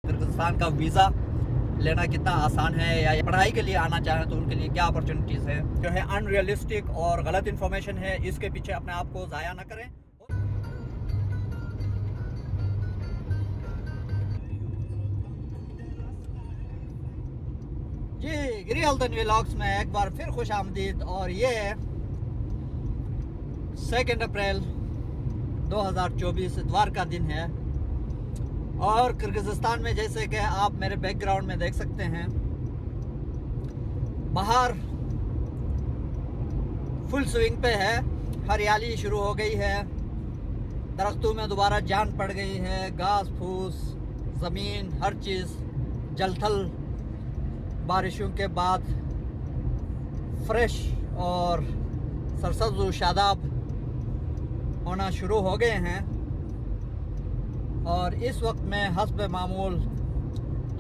کرغزستان کا ویزا لینا کتنا آسان ہے یا پڑھائی کے لیے آنا چاہیں تو ان کے لیے کیا اپرچونیٹیز ہیں. جو ہے ان ریئلسٹک اور غلط انفارمیشن ہے، اس کے پیچھے اپنے آپ کو ضائع نہ کریں. جی گری ہلدن ولاگس میں ایک بار پھر خوش آمدید. اور یہ 2 اپریل 2024 اتوار کا دن ہے اور کرغزستان میں جیسے کہ آپ میرے بیک گراؤنڈ میں دیکھ سکتے ہیں بہار فل سوئنگ پہ ہے. ہریالی شروع ہو گئی ہے، درختوں میں دوبارہ جان پڑ گئی ہے، گھاس پھوس زمین ہر چیز جل تھل بارشوں کے بعد فریش اور سرسبز و شاداب ہونا شروع ہو گئے ہیں. اور اس وقت میں حسب معمول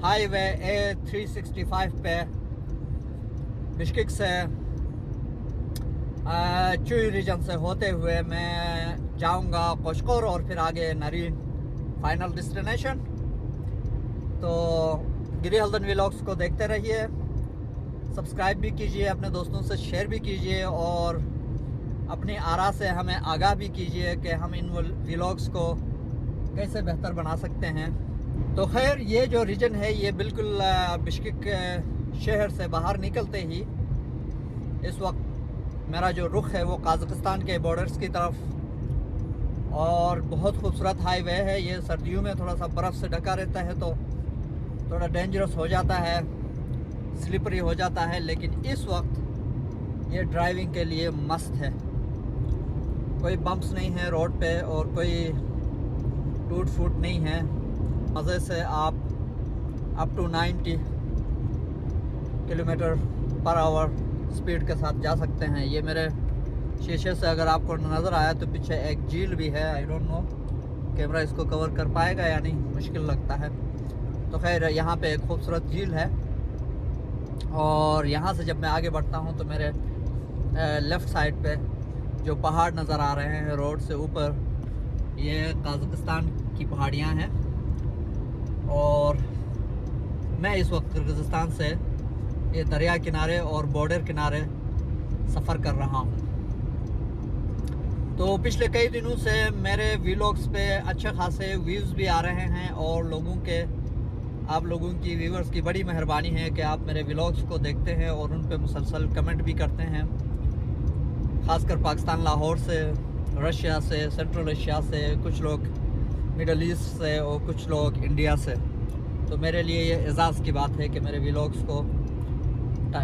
ہائی وے A365 پہ بشکک سے چوئی ریجن سے ہوتے ہوئے میں جاؤں گا قوشقور اور پھر آگے نارین فائنل ڈیسٹینیشن. تو گری ہلدن ولاگس کو دیکھتے رہیے، سبسکرائب بھی کیجئے، اپنے دوستوں سے شیئر بھی کیجئے اور اپنی آراء سے ہمیں آگاہ بھی کیجئے کہ ہم ان ولاگس کو کیسے بہتر بنا سکتے ہیں. تو خیر یہ جو ریجن ہے یہ بالکل بشکک شہر سے باہر نکلتے ہی اس وقت میرا جو رخ ہے وہ قازقستان کے بارڈرز کی طرف، اور بہت خوبصورت ہائی وے ہے. یہ سردیوں میں تھوڑا سا برف سے ڈھکا رہتا ہے تو تھوڑا ڈینجرس ہو جاتا ہے، سلپری ہو جاتا ہے، لیکن اس وقت یہ ڈرائیونگ کے لیے مست ہے. کوئی بمپس نہیں ہے روڈ پہ اور کوئی ٹوٹ پھوٹ نہیں ہے. مزے سے آپ up to 90 kilometre per hour speed کے ساتھ جا سکتے ہیں. یہ میرے شیشے سے اگر آپ کو نظر آیا تو پیچھے ایک جھیل بھی ہے. آئی ڈونٹ نو کیمرہ اس کو کور کر پائے گا یا نہیں، مشکل لگتا ہے. تو خیر یہاں پہ ایک خوبصورت جھیل ہے اور یہاں سے جب میں آگے بڑھتا ہوں تو میرے لیفٹ سائڈ پہ جو پہاڑ نظر آ رہے ہیں روڈ سے اوپر، یہ قازقستان کی پہاڑیاں ہیں. اور میں اس وقت کرغزستان سے یہ دریا کنارے اور بارڈر کنارے سفر کر رہا ہوں. تو پچھلے کئی دنوں سے میرے ویلاگس پہ اچھے خاصے ویوز بھی آ رہے ہیں اور آپ لوگوں کی ویورز کی بڑی مہربانی ہے کہ آپ میرے ویلاگس کو دیکھتے ہیں اور ان پہ مسلسل کمنٹ بھی کرتے ہیں، خاص کر پاکستان لاہور سے، رشیا سے، سینٹرل ایشیا سے، کچھ لوگ مڈل ایسٹ سے اور کچھ لوگ انڈیا سے. تو میرے لیے یہ اعزاز کی بات ہے کہ میرے ویلاگس کو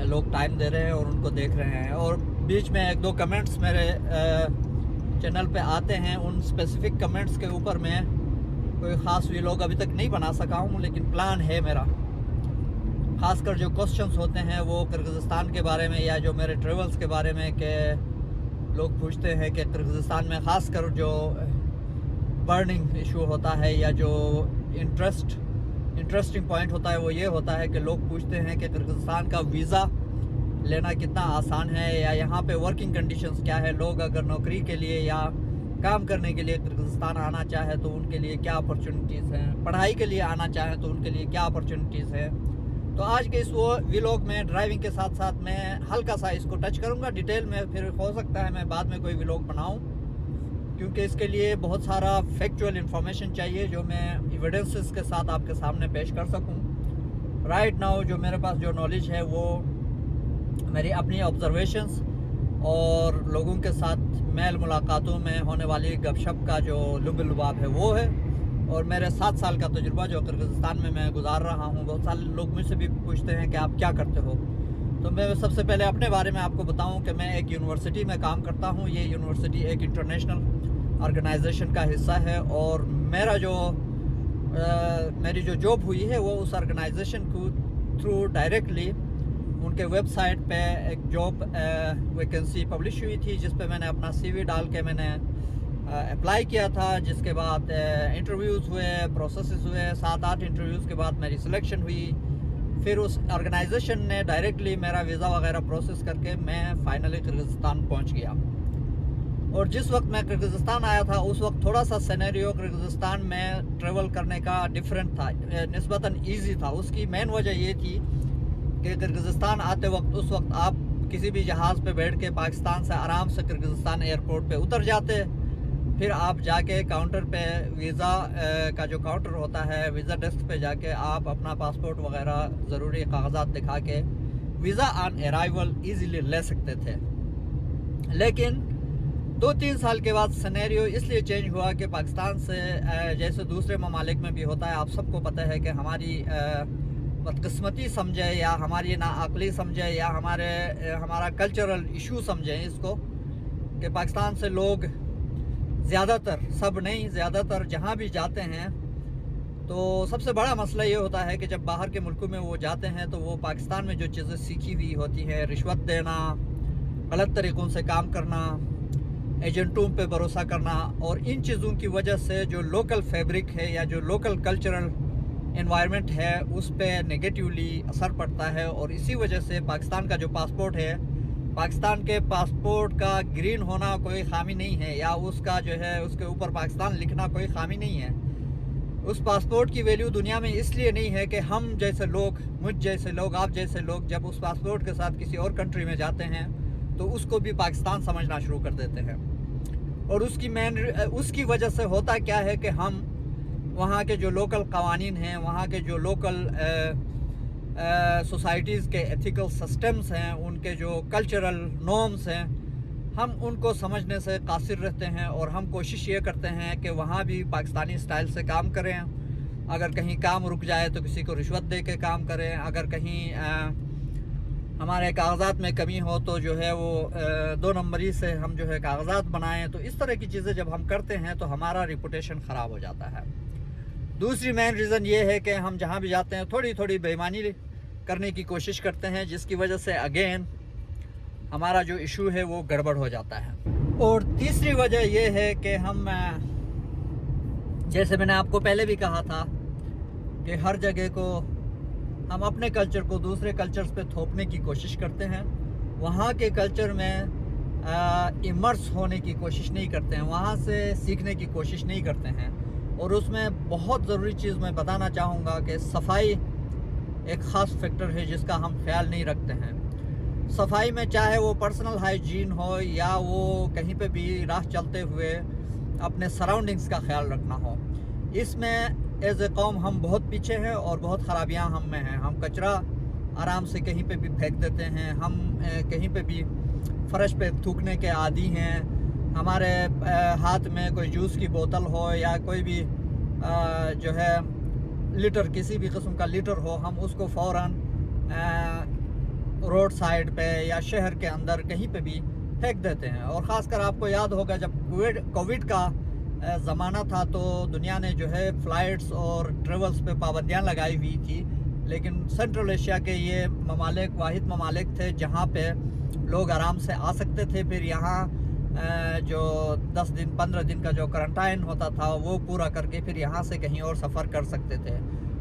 لوگ ٹائم دے رہے ہیں اور ان کو دیکھ رہے ہیں. اور بیچ میں 1-2 کمنٹس میرے چینل پہ آتے ہیں، ان اسپیسیفک کمنٹس کے اوپر میں کوئی خاص ویلاگ ابھی تک نہیں بنا سکا ہوں، لیکن پلان ہے میرا. خاص کر جو کوسچنس ہوتے ہیں وہ کرغزستان کے بارے میں یا جو میرے ٹریولز کے بارے میں، کہ لوگ پوچھتے ہیں کہ کرغزستان میں خاص کر جو برننگ ایشو ہوتا ہے یا جو انٹرسٹنگ پوائنٹ ہوتا ہے وہ یہ ہوتا ہے کہ لوگ پوچھتے ہیں کہ کرغزستان کا ویزا لینا کتنا آسان ہے یا یہاں پہ ورکنگ کنڈیشنز کیا ہے. لوگ اگر نوکری کے لیے یا کام کرنے کے لیے کرغزستان آنا چاہے تو ان کے لیے کیا اپرچونیٹیز ہیں، پڑھائی کے لیے آنا چاہیں تو ان کے لیے کیا اپرچونیٹیز ہیں. تو آج کے اس ویلاگ میں ڈرائیونگ کے ساتھ ساتھ میں ہلکا سا اس کو ٹچ کروں گا. ڈیٹیل میں پھر ہو سکتا ہے میں بعد میں کوئی ویلاگ بناؤں، کیونکہ اس کے لیے بہت سارا فیکچوئل انفارمیشن چاہیے جو میں ایویڈنسز کے ساتھ آپ کے سامنے پیش کر سکوں. رائٹ ناؤ جو میرے پاس جو نالج ہے وہ میری اپنی آبزرویشنز اور لوگوں کے ساتھ میل ملاقاتوں میں ہونے والی گپ شپ کا جو لب لباب ہے وہ ہے، اور میرے 7 سال کا تجربہ جو کرغزستان میں گزار رہا ہوں. بہت سارے لوگ مجھ سے بھی پوچھتے ہیں کہ آپ کیا کرتے ہو. تو میں سب سے پہلے اپنے بارے میں آپ کو بتاؤں کہ میں ایک یونیورسٹی میں کام کرتا ہوں. یہ یونیورسٹی ایک انٹرنیشنل آرگنائزیشن کا حصہ ہے اور میری جو جاب ہوئی ہے وہ اس آرگنائزیشن کو تھرو ڈائریکٹلی ان کے ویب سائٹ پہ ایک جاب ویکنسی پبلش ہوئی تھی، جس پہ میں نے اپنا سی وی ڈال کے میں نے اپلائی کیا تھا. جس کے بعد انٹرویوز ہوئے، پروسیسز ہوئے، 7-8 انٹرویوز کے بعد میری سلیکشن ہوئی. پھر اس آرگنائزیشن نے ڈائریکٹلی میرا ویزا وغیرہ پروسیس کر کے میں فائنلی کرغزستان پہنچ گیا. اور جس وقت میں کرغزستان آیا تھا اس وقت تھوڑا سا سینیریو کرغزستان میں ٹریول کرنے کا ڈیفرنٹ تھا، نسبتاً ایزی تھا۔ اس کی مین وجہ یہ تھی کہ کرغزستان آتے وقت اس وقت آپ کسی بھی جہاز پہ بیٹھ کے پاکستان سے آرام سے کرغزستان ایئرپورٹ پہ اتر جاتے، پھر آپ جا کے کاؤنٹر پہ ویزا کا جو کاؤنٹر ہوتا ہے ویزا ڈیسک پہ جا کے آپ اپنا پاسپورٹ وغیرہ ضروری کاغذات دکھا کے ویزا آن ارائیول ایزیلی لے سکتے تھے۔ لیکن 2-3 سال کے بعد سینیریو اس لیے چینج ہوا کہ پاکستان سے جیسے دوسرے ممالک میں بھی ہوتا ہے، آپ سب کو پتہ ہے کہ ہماری بدقسمتی سمجھے یا ہماری ناعقلی سمجھے یا ہمارا کلچرل ایشو سمجھیں اس کو، کہ پاکستان سے لوگ زیادہ تر، سب نہیں، زیادہ تر جہاں بھی جاتے ہیں تو سب سے بڑا مسئلہ یہ ہوتا ہے کہ جب باہر کے ملکوں میں وہ جاتے ہیں تو وہ پاکستان میں جو چیزیں سیکھی ہوئی ہوتی ہیں، رشوت دینا، غلط طریقوں سے کام کرنا، ایجنٹوں پہ بھروسہ کرنا، اور ان چیزوں کی وجہ سے جو لوکل فیبرک ہے یا جو لوکل کلچرل انوائرمنٹ ہے اس پہ نگیٹیولی اثر پڑتا ہے۔ اور اسی وجہ سے پاکستان کا جو پاسپورٹ ہے، پاکستان کے پاسپورٹ کا گرین ہونا کوئی خامی نہیں ہے، یا اس کا جو ہے اس کے اوپر پاکستان لکھنا کوئی خامی نہیں ہے۔ اس پاسپورٹ کی ویلیو دنیا میں اس لیے نہیں ہے کہ ہم جیسے لوگ، مجھ جیسے لوگ، آپ جیسے لوگ جب اس پاسپورٹ کے ساتھ کسی اور کنٹری میں جاتے ہیں تو اس کو بھی پاکستان سمجھنا شروع کر دیتے ہیں۔ اور اس کی وجہ سے ہوتا کیا ہے کہ ہم وہاں کے جو لوکل قوانین ہیں، وہاں کے جو لوکل سوسائٹیز کے ایتھیکل سسٹمز ہیں، ان کے جو کلچرل نارمز ہیں، ہم ان کو سمجھنے سے قاصر رہتے ہیں، اور ہم کوشش یہ کرتے ہیں کہ وہاں بھی پاکستانی سٹائل سے کام کریں۔ اگر کہیں کام رک جائے تو کسی کو رشوت دے کے کام کریں، اگر کہیں ہمارے کاغذات میں کمی ہو تو جو ہے وہ 2 نمبری سے ہم جو ہے کاغذات بنائیں۔ تو اس طرح کی چیزیں جب ہم کرتے ہیں تو ہمارا ریپوٹیشن خراب ہو جاتا ہے۔ دوسری مین ریزن یہ ہے کہ ہم جہاں بھی جاتے ہیں تھوڑی بے ایمانی کرنے کی کوشش کرتے ہیں، جس کی وجہ سے اگین ہمارا جو ایشو ہے وہ گڑبڑ ہو جاتا ہے۔ اور تیسری وجہ یہ ہے کہ ہم، جیسے میں نے آپ کو پہلے بھی کہا تھا کہ ہر جگہ کو ہم اپنے کلچر کو دوسرے کلچرز پہ تھوپنے کی کوشش کرتے ہیں، وہاں کے کلچر میں امرس ہونے کی کوشش نہیں کرتے ہیں، وہاں سے سیکھنے کی کوشش نہیں کرتے ہیں۔ اور اس میں بہت ضروری چیز میں بتانا چاہوں گا کہ صفائی ایک خاص فیکٹر ہے جس کا ہم خیال نہیں رکھتے ہیں۔ صفائی میں چاہے وہ پرسنل ہائیجین ہو یا وہ کہیں پہ بھی راہ چلتے ہوئے اپنے سراؤنڈنگز کا خیال رکھنا ہو، اس میں ایز اے قوم ہم بہت پیچھے ہیں اور بہت خرابیاں ہم میں ہیں۔ ہم کچرا آرام سے کہیں پہ بھی پھینک دیتے ہیں، ہم کہیں پہ بھی فرش پہ تھوکنے کے عادی ہیں۔ ہمارے ہاتھ میں کوئی جوس کی بوتل ہو یا کوئی بھی جو ہے لیٹر، کسی بھی قسم کا لیٹر ہو، ہم اس کو فوراً روڈ سائڈ پہ یا شہر کے اندر کہیں پہ بھی پھینک دیتے ہیں۔ اور خاص کر آپ کو یاد ہوگا جب کووڈ کا زمانہ تھا تو دنیا نے جو ہے فلائٹس اور ٹریولز پہ پابندیاں لگائی ہوئی تھی، لیکن سینٹرل ایشیا کے یہ ممالک واحد ممالک تھے جہاں پہ لوگ آرام سے آ سکتے تھے، پھر یہاں جو 10 دن 15 دن کا جو کرنٹائن ہوتا تھا وہ پورا کر کے پھر یہاں سے کہیں اور سفر کر سکتے تھے۔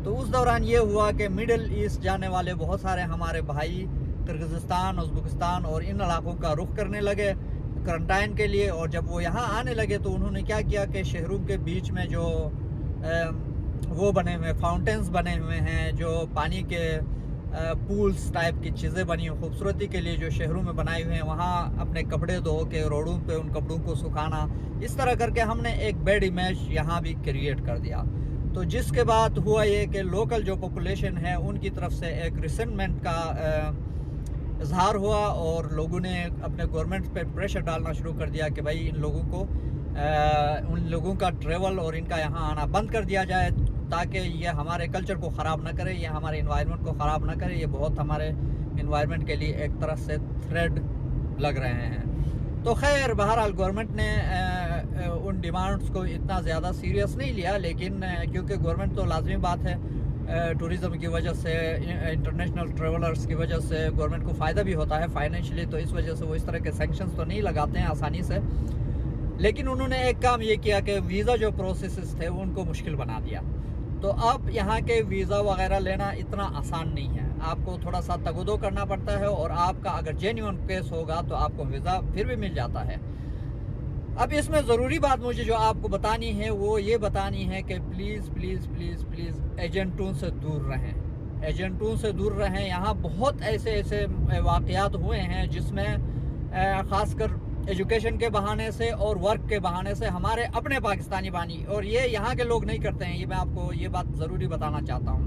تو اس دوران یہ ہوا کہ مڈل ایسٹ جانے والے بہت سارے ہمارے بھائی کرغزستان، ازبکستان اور ان علاقوں کا رخ کرنے لگے کرنٹائن کے لیے، اور جب وہ یہاں آنے لگے تو انہوں نے کیا کیا کہ شہروں کے بیچ میں جو وہ بنے ہوئے فاؤنٹینز بنے ہوئے ہیں، جو پانی کے پولز ٹائپ کی چیزیں بنی ہیں خوبصورتی کے لیے جو شہروں میں بنائے ہوئے ہیں، وہاں اپنے کپڑے دھو کے روڈوں پہ ان کپڑوں کو سکھانا، اس طرح کر کے ہم نے ایک بیڈ امیج یہاں بھی کریٹ کر دیا۔ تو جس کے بعد ہوا یہ کہ لوکل جو پاپولیشن ہے ان کی طرف سے ایک ریسنٹمنٹ کا اظہار ہوا، اور لوگوں نے اپنے گورنمنٹ پہ پریشر ڈالنا شروع کر دیا کہ بھائی ان لوگوں کا ٹریول اور ان کا یہاں آنا بند کر دیا جائے، تاکہ یہ ہمارے کلچر کو خراب نہ کرے، یہ ہمارے انوائرمنٹ کو خراب نہ کرے، یہ بہت ہمارے انوائرمنٹ کے لیے ایک طرح سے تھریڈ لگ رہے ہیں۔ تو خیر بہرحال گورنمنٹ نے ان ڈیمانڈز کو اتنا زیادہ سیریس نہیں لیا، لیکن کیونکہ گورنمنٹ تو لازمی بات ہے ٹورزم کی وجہ سے، انٹرنیشنل ٹریولرز کی وجہ سے گورنمنٹ کو فائدہ بھی ہوتا ہے فائنینشلی، تو اس وجہ سے وہ اس طرح کے سینکشنز تو نہیں لگاتے ہیں آسانی سے، لیکن انہوں نے ایک کام یہ کیا کہ ویزا جو پروسیسز تھے ان کو مشکل بنا دیا۔ تو اب یہاں کے ویزا وغیرہ لینا اتنا آسان نہیں ہے، آپ کو تھوڑا سا تگودو کرنا پڑتا ہے، اور آپ کا اگر جینیون کیس ہوگا تو آپ کو ویزا پھر بھی مل جاتا ہے۔ اب اس میں ضروری بات مجھے جو آپ کو بتانی ہے وہ یہ بتانی ہے کہ پلیز پلیز پلیز پلیز ایجنٹوں سے دور رہیں، ایجنٹوں سے دور رہیں۔ یہاں بہت ایسے واقعات ہوئے ہیں جس میں خاص کر ایجوکیشن کے بہانے سے اور ورک کے بہانے سے ہمارے اپنے پاکستانی بانی، اور یہ یہاں کے لوگ نہیں کرتے ہیں، یہ میں آپ کو یہ بات ضروری بتانا چاہتا ہوں،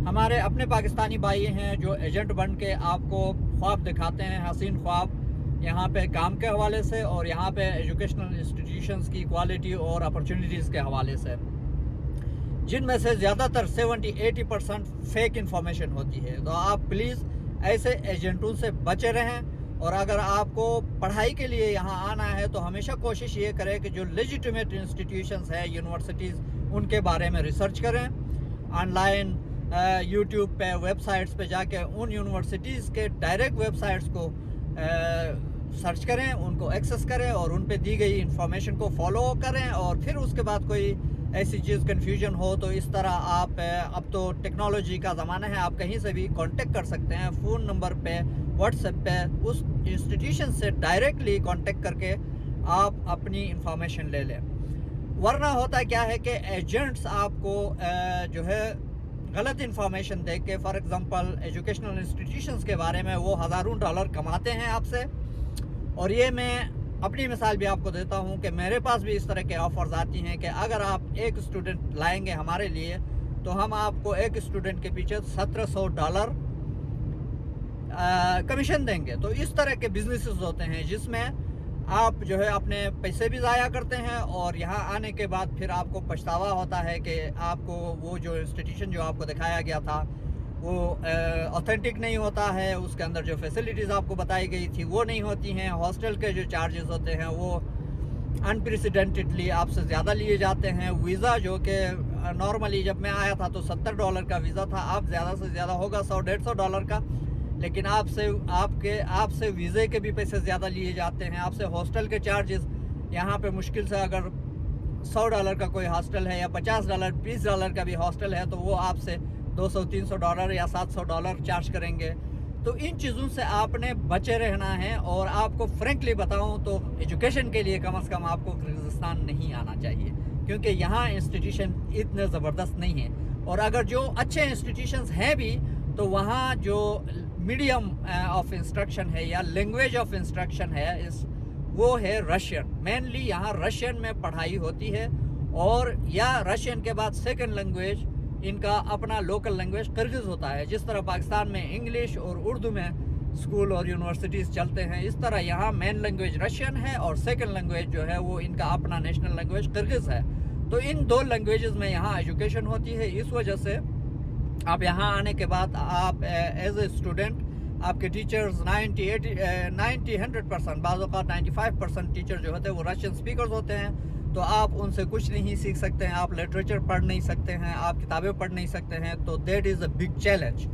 ہمارے اپنے پاکستانی بھائی ہیں جو ایجنٹ بن کے آپ کو خواب دکھاتے ہیں، حسین خواب، یہاں پہ کام کے حوالے سے اور یہاں پہ ایجوکیشنل انسٹیٹیوشنز کی کوالٹی اور اپرچونیٹیز کے حوالے سے، جن میں سے زیادہ تر 70-80% فیک انفارمیشن ہوتی ہے۔ تو آپ پلیز ایسے ایجنٹوں سے بچے رہیں، اور اگر آپ کو پڑھائی کے لیے یہاں آنا ہے تو ہمیشہ کوشش یہ کریں کہ جو لیجیٹیمیٹ انسٹیٹیوشنز ہیں، یونیورسٹیز، ان کے بارے میں ریسرچ کریں، آن لائن یوٹیوب پہ، ویب سائٹس پہ جا کے ان یونیورسٹیز کے ڈائریکٹ ویب سائٹس کو سرچ کریں، ان کو ایکسس کریں اور ان پہ دی گئی انفارمیشن کو فالو کریں، اور پھر اس کے بعد کوئی ایسی چیز کنفیوژن ہو تو اس طرح آپ، اب تو ٹیکنالوجی کا زمانہ ہے، آپ کہیں سے بھی کانٹیکٹ کر سکتے ہیں، فون نمبر پہ، واٹس ایپ پہ، اس انسٹیٹیوشن سے ڈائریکٹلی کانٹیکٹ کر کے آپ اپنی انفارمیشن لے لیں۔ ورنہ ہوتا کیا ہے کہ ایجنٹس آپ کو جو ہے غلط انفارمیشن دے کے، فار ایگزامپل ایجوکیشنل انسٹیٹیوشنز کے بارے میں وہ ہزاروں ڈالر کماتے ہیں آپ سے، اور یہ میں اپنی مثال بھی آپ کو دیتا ہوں کہ میرے پاس بھی اس طرح کے آفرز آتی ہیں کہ اگر آپ ایک اسٹوڈنٹ لائیں گے ہمارے لیے تو ہم آپ کو ایک اسٹوڈنٹ کے پیچھے $1700 کمیشن دیں گے۔ تو اس طرح کے بزنسز ہوتے ہیں جس میں آپ جو ہے اپنے پیسے بھی ضائع کرتے ہیں، اور یہاں آنے کے بعد پھر آپ کو پچھتاوا ہوتا ہے کہ آپ کو وہ جو انسٹیٹیوشن جو آپ کو دکھایا گیا تھا وہ اوتھینٹک نہیں ہوتا ہے، اس کے اندر جو فیسلٹیز آپ کو بتائی گئی تھی وہ نہیں ہوتی ہیں، ہاسٹل کے جو چارجز ہوتے ہیں وہ انپریسیڈنٹڈلی آپ سے زیادہ لیے جاتے ہیں، ویزا جو کہ نارملی جب میں آیا تھا تو $70 کا ویزا تھا، اب زیادہ سے زیادہ ہوگا $100-150 کا، لیکن آپ سے ویزے کے بھی پیسے زیادہ لیے جاتے ہیں، آپ سے ہاسٹل کے چارجز، یہاں پہ مشکل سے اگر $100 کا کوئی ہاسٹل ہے یا $50 $20 کا بھی ہاسٹل ہے تو وہ آپ سے $200-300 یا $700 چارج کریں گے۔ تو ان چیزوں سے آپ نے بچے رہنا ہے، اور آپ کو فرینکلی بتاؤں تو ایجوکیشن کے لیے کم از کم آپ کو کرغزستان نہیں آنا چاہیے، کیونکہ یہاں انسٹیٹیوشن اتنے زبردست نہیں ہیں، اور اگر جو اچھے انسٹیٹیوشنز ہیں بھی تو وہاں جو میڈیم آف انسٹرکشن ہے یا لینگویج آف انسٹرکشن ہے وہ ہے رشین، مینلی یہاں رشین میں پڑھائی ہوتی ہے، اور یا رشین کے بعد سیکنڈ لینگویج ان کا اپنا لوکل لینگویج کرغز ہوتا ہے، جس طرح پاکستان میں انگلش اور اردو میں اسکول اور یونیورسٹیز چلتے ہیں، اس طرح یہاں مین لینگویج رشین ہے اور سیکنڈ لینگویج جو ہے وہ ان کا اپنا نیشنل لینگویج کرغز ہے۔ تو ان دو لینگویجز میں یہاں ایجوکیشن ہوتی ہے، اس وجہ سے آپ یہاں آنے کے بعد آپ ایز اے اسٹوڈنٹ، آپ کے ٹیچرز 90-100%، بعض اوقات 95% ٹیچر جو ہوتے ہیں وہ رشین اسپیکرز ہوتے ہیں، تو آپ ان سے کچھ نہیں سیکھ سکتے ہیں، آپ لٹریچر پڑھ نہیں سکتے ہیں، آپ کتابیں پڑھ نہیں سکتے ہیں، تو that is a big challenge.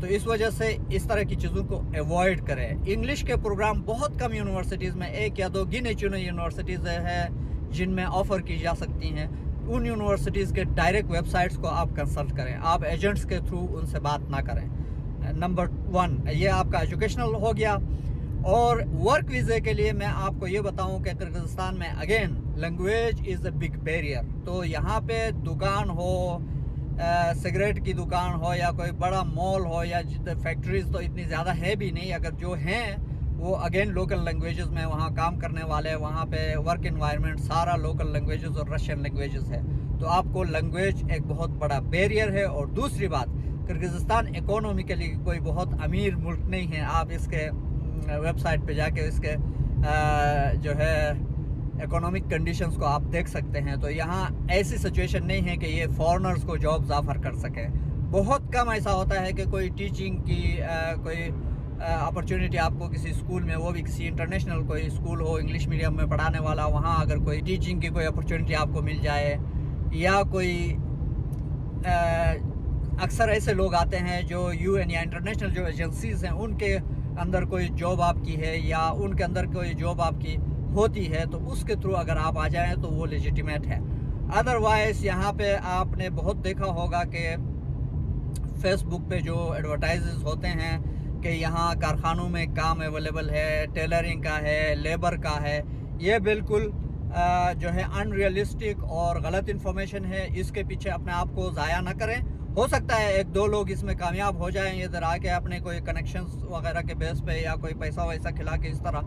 تو اس وجہ سے اس طرح کی چیزوں کو ایوائڈ کریں۔ انگلش کے پروگرام بہت کم یونیورسٹیز میں، 1 یا 2 گنے چنے یونیورسٹیز ہیں جن میں آفر کی جا سکتی ہیں، ان یونیورسٹیز کے ڈائریکٹ ویب سائٹس کو آپ کنسلٹ کریں، آپ ایجنٹس کے تھرو ان سے بات نہ کریں۔ نمبر 1 یہ آپ کا ایجوکیشنل ہو گیا۔ اور ورک ویزے کے لیے میں آپ کو یہ بتاؤں کہ کرغزستان میں again language is a big barrier, تو یہاں پہ دکان ہو، سگریٹ کی دکان ہو یا کوئی بڑا مال ہو یا فیکٹریز تو اتنی زیادہ ہے بھی نہیں، اگر جو ہیں وہ اگین لوکل لینگویجز میں وہاں کام کرنے والے، وہاں پہ ورک انوائرمنٹ سارا لوکل لینگویجز اور رشین لینگویجز ہے، تو آپ کو لینگویج ایک بہت بڑا بیریئر ہے۔ اور دوسری بات، کرغزستان اکانومیکلی کوئی بہت امیر ملک نہیں ہے، آپ اس کے ویب سائٹ پہ جا کے اس کے جو ہے اکانومک کنڈیشنز کو آپ دیکھ سکتے ہیں، تو یہاں ایسی سچویشن نہیں ہے کہ یہ فارنرز کو جابز آفر کر سکیں، بہت کم ایسا ہوتا ہے کہ کوئی ٹیچنگ کی کوئی اپرچونٹی آپ کو کسی اسکول میں، وہ بھی کسی انٹرنیشنل کوئی اسکول ہو انگلش میڈیم میں پڑھانے والا، وہاں اگر کوئی ٹیچنگ کی کوئی اپرچونٹی آپ کو مل جائے، یا کوئی اکثر ایسے لوگ آتے ہیں جو UN یا انٹرنیشنل جو ایجنسیز ہیں ان کے اندر کوئی جاب آپ کی ہے یا ان کے اندر کوئی جاب آپ کی ہوتی ہے، تو اس کے تھرو اگر آپ آ جائیں تو وہ لیجیٹیمیٹ ہے۔ ادروائز یہاں پہ آپ نے بہت دیکھا ہوگا کہ فیس بک پہ جو ایڈورٹائزز ہوتے ہیں کہ یہاں کارخانوں میں کام اویلیبل ہے، ٹیلرنگ کا ہے، لیبر کا ہے، یہ بالکل جو ہے ان ریئلسٹک اور غلط انفارمیشن ہے، اس کے پیچھے اپنے آپ کو ضائع نہ کریں. ہو سکتا ہے ایک دو لوگ اس میں کامیاب ہو جائیں ادھر آ کے اپنے کوئی کنیکشنز وغیرہ کے بیس پہ یا کوئی پیسہ ویسا کھلا کے اس طرح،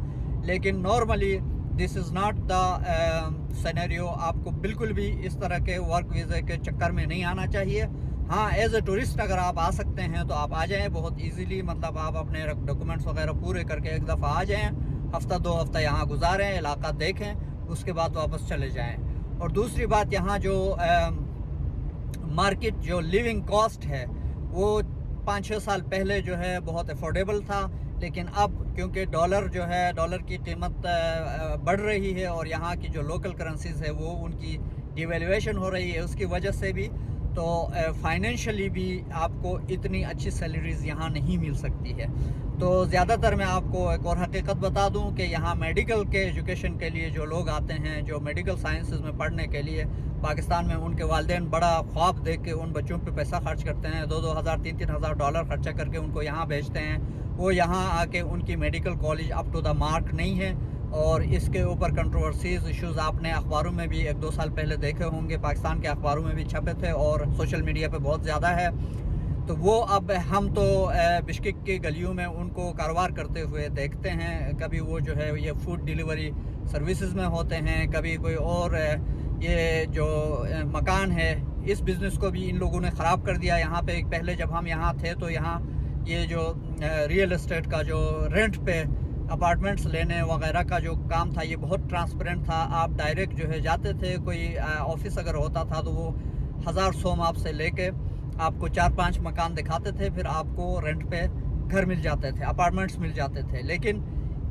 لیکن normally this is not the scenario. آپ کو بالکل بھی اس طرح کے ورک ویزے کے چکر میں نہیں آنا چاہیے. ہاں ایز اے ٹورسٹ اگر آپ آ سکتے ہیں تو آپ آ جائیں بہت ایزیلی، مطلب آپ اپنے ڈاکومنٹس وغیرہ پورے کر کے ایک دفعہ آ جائیں، ہفتہ دو ہفتہ یہاں گزاریں، علاقہ دیکھیں، اس کے بعد واپس چلے جائیں. اور دوسری بات، یہاں جو مارکیٹ جو لیونگ کاسٹ ہے وہ 5-6 سال پہلے جو ہے بہت افورڈیبل تھا، لیکن اب کیونکہ ڈالر کی قیمت بڑھ رہی ہے اور یہاں کی جو لوکل کرنسیز ہے وہ ان کی ڈیویلیویشن ہو رہی ہے، اس کی وجہ سے بھی تو فائنینشلی بھی آپ کو اتنی اچھی سیلریز یہاں نہیں مل سکتی ہے. تو زیادہ تر میں آپ کو ایک اور حقیقت بتا دوں کہ یہاں میڈیکل کے ایجوکیشن کے لیے جو لوگ آتے ہیں، جو میڈیکل سائنسز میں پڑھنے کے لیے پاکستان میں، ان کے والدین بڑا خواب دیکھ کے ان بچوں پہ پیسہ خرچ کرتے ہیں، 2-2 ہزار 3-3 ہزار ڈالر خرچہ کر کے ان کو یہاں بھیجتے ہیں. وہ یہاں آ کے ان کی medical college up to the mark نہیں ہے، اور اس کے اوپر کنٹروورسیز ایشوز آپ نے اخباروں میں بھی 1-2 سال پہلے دیکھے ہوں گے، پاکستان کے اخباروں میں بھی چھپے تھے اور سوشل میڈیا پہ بہت زیادہ ہے. تو وہ اب ہم تو بشکک کی گلیوں میں ان کو کاروبار کرتے ہوئے دیکھتے ہیں. کبھی وہ جو ہے یہ فوڈ ڈیلیوری سروسز میں ہوتے ہیں، کبھی کوئی اور یہ جو مکان ہے، اس بزنس کو بھی ان لوگوں نے خراب کر دیا. یہاں پہ پہلے جب ہم یہاں تھے تو یہاں یہ جو ریئل اسٹیٹ کا جو رینٹ پہ اپارٹمنٹس لینے وغیرہ کا جو کام تھا یہ بہت ٹرانسپیرنٹ تھا. آپ ڈائریکٹ جو ہے جاتے تھے، کوئی آفس اگر ہوتا تھا تو وہ 1000 سوم آپ سے لے کے آپ کو 4-5 مکان دکھاتے تھے، پھر آپ کو رینٹ پہ گھر مل جاتے تھے، اپارٹمنٹس مل جاتے تھے. لیکن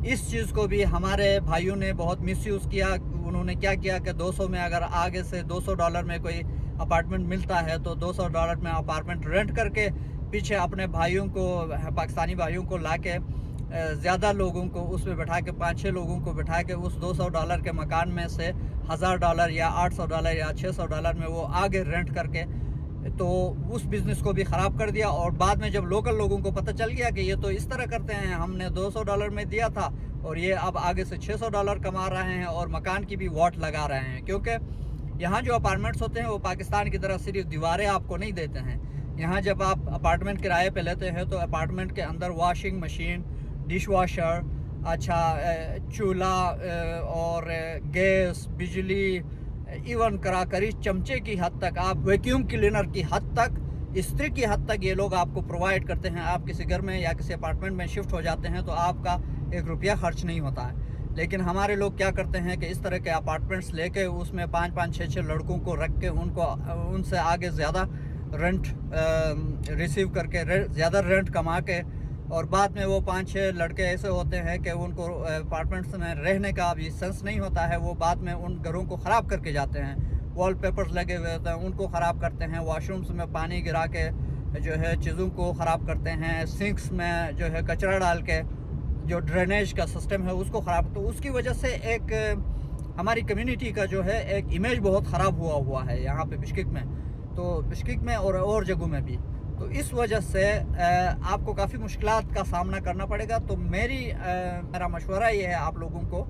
اس چیز کو بھی ہمارے بھائیوں نے بہت مس یوز کیا. انہوں نے کیا کیا کہ 200 میں اگر آگے سے $200 میں کوئی اپارٹمنٹ ملتا ہے تو $200 میں اپارٹمنٹ رینٹ کر کے پیچھے اپنے بھائیوں کو، پاکستانی بھائیوں کو لا کے زیادہ لوگوں کو اس میں بٹھا کے 5-6 لوگوں کو بٹھا کے اس $200 کے مکان میں سے $1000 یا $800 یا $600 میں وہ آگے رینٹ کر کے تو اس بزنس کو بھی خراب کر دیا. اور بعد میں جب لوکل لوگوں کو پتہ چل گیا کہ یہ تو اس طرح کرتے ہیں، ہم نے $200 میں دیا تھا اور یہ اب آگے سے $600 کما رہے ہیں اور مکان کی بھی واٹ لگا رہے ہیں. کیونکہ یہاں جو اپارٹمنٹس ہوتے ہیں وہ پاکستان کی طرح صرف دیواریں آپ کو نہیں دیتے ہیں. یہاں جب آپ اپارٹمنٹ کرائے پہ لیتے ہیں تو اپارٹمنٹ کے اندر واشنگ مشین، ڈش واشر، اچھا چولہا اور گیس، بجلی، ایون کراکری چمچے کی حد تک، آپ ویکیوم کلینر کی حد تک، استری کی حد تک یہ لوگ آپ کو پرووائڈ کرتے ہیں. آپ کسی گھر میں یا کسی اپارٹمنٹ میں شفٹ ہو جاتے ہیں تو آپ کا 1 روپیہ خرچ نہیں ہوتا ہے. لیکن ہمارے لوگ کیا کرتے ہیں کہ اس طرح کے اپارٹمنٹس لے کے اس میں 5-5 6-6 لڑکوں کو رکھ کے ان سے آگے زیادہ رینٹ ریسیو کر کے زیادہ رینٹ کما کے، اور بعد میں وہ 5-6 لڑکے ایسے ہوتے ہیں کہ ان کو اپارٹمنٹس میں رہنے کا بھی سینس نہیں ہوتا ہے. وہ بعد میں ان گھروں کو خراب کر کے جاتے ہیں. وال پیپرز لگے ہوئے ہوتے ہیں ان کو خراب کرتے ہیں، واش رومس میں پانی گرا کے جو ہے چیزوں کو خراب کرتے ہیں، سنکس میں جو ہے کچرا ڈال کے جو ڈرینیج کا سسٹم ہے اس کو خراب. تو اس کی وجہ سے ایک ہماری کمیونٹی کا جو ہے ایک امیج بہت خراب ہوا ہے یہاں پہ بشکک میں، تو بشکک میں اور جگہوں میں بھی. تو اس وجہ سے آپ کو کافی مشکلات کا سامنا کرنا پڑے گا. تو میرا مشورہ یہ ہے آپ لوگوں کو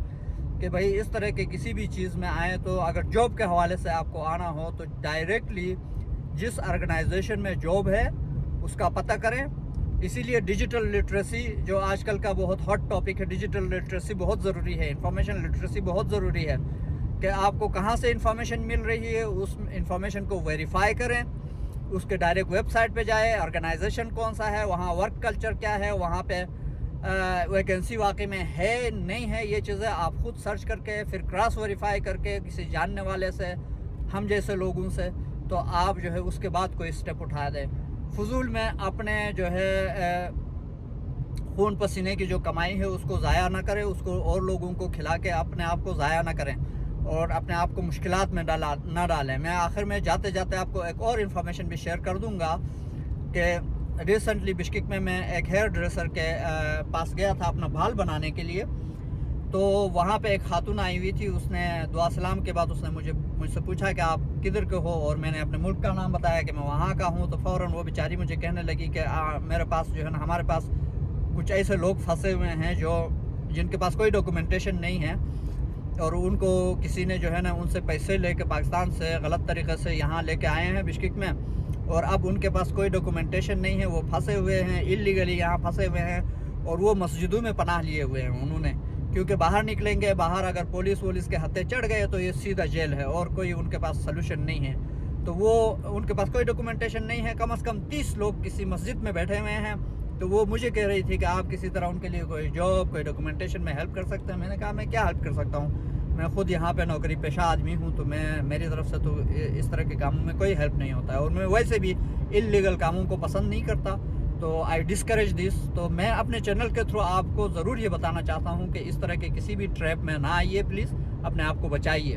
کہ بھائی اس طرح کے کسی بھی چیز میں آئیں تو اگر جاب کے حوالے سے آپ کو آنا ہو تو ڈائریکٹلی جس آرگنائزیشن میں جاب ہے اس کا پتہ کریں. اسی لیے ڈیجیٹل لٹریسی جو آج کل کا بہت ہاٹ ٹاپک ہے، ڈیجیٹل لٹریسی بہت ضروری ہے، انفارمیشن لٹریسی بہت ضروری ہے کہ آپ کو کہاں سے انفارمیشن مل رہی ہے اس انفارمیشن کو ویریفائی کریں. اس کے ڈائریکٹ ویب سائٹ پہ جائے، آرگنائزیشن کون سا ہے، وہاں ورک کلچر کیا ہے، وہاں پہ ویکنسی واقعی میں ہے نہیں ہے، یہ چیزیں آپ خود سرچ کر کے پھر کراس ویریفائی کر کے کسی جاننے والے سے، ہم جیسے لوگوں سے، تو آپ جو ہے اس کے بعد کوئی اسٹیپ اٹھا دیں. فضول میں اپنے جو ہے خون پسینے کی جو کمائی ہے اس کو ضائع نہ کریں، اس کو اور لوگوں کو کھلا کے اپنے آپ کو ضائع نہ کریں اور اپنے آپ کو مشکلات میں نہ ڈالیں. میں آخر میں جاتے جاتے آپ کو ایک اور انفارمیشن بھی شیئر کر دوں گا کہ ریسنٹلی بشکک میں ایک ہیئر ڈریسر کے پاس گیا تھا اپنا بال بنانے کے لیے. تو وہاں پہ ایک خاتون آئی ہوئی تھی، اس نے دعا سلام کے بعد اس نے مجھ سے پوچھا کہ آپ کدھر کے ہو، اور میں نے اپنے ملک کا نام بتایا کہ میں وہاں کا ہوں. تو فوراً وہ بیچاری مجھے کہنے لگی کہ میرے پاس جو ہے نا، ہمارے پاس کچھ ایسے لوگ پھنسے ہوئے ہیں جن کے پاس کوئی ڈاکومنٹیشن نہیں ہے، اور ان کو کسی نے جو ہے نا ان سے پیسے لے کے پاکستان سے غلط طریقے سے یہاں لے کے آئے ہیں بشکک میں، اور اب ان کے پاس کوئی ڈاکومنٹیشن نہیں ہے، وہ پھنسے ہوئے ہیں، اللیگلی یہاں پھنسے ہوئے ہیں، اور وہ مسجدوں میں پناہ لیے ہوئے ہیں انہوں نے، کیونکہ باہر نکلیں گے، باہر اگر پولیس کے ہتھے چڑھ گئے تو یہ سیدھا جیل ہے، اور کوئی ان کے پاس سلوشن نہیں ہے۔ تو وہ ان کے پاس کوئی ڈاکومنٹیشن نہیں ہے، کم از کم 30 لوگ کسی مسجد میں بیٹھے ہوئے ہیں۔ تو وہ مجھے کہہ رہی تھی کہ آپ کسی طرح ان کے لیے کوئی جاب، کوئی ڈاکومنٹیشن میں ہیلپ کر سکتے ہیں۔ میں نے کہا میں کیا ہیلپ کر سکتا ہوں، میں خود یہاں پہ نوکری پیشہ آدمی ہوں، تو میری طرف سے تو اس طرح کے کاموں میں کوئی ہیلپ نہیں ہوتا ہے، اور میں ویسے بھی اللیگل کاموں کو پسند نہیں کرتا، تو آئی ڈسکریج دس۔ تو میں اپنے چینل کے تھرو آپ کو ضرور یہ بتانا چاہتا ہوں کہ اس طرح کے کسی بھی ٹریپ میں نہ آئیے، پلیز اپنے آپ کو بچائیے۔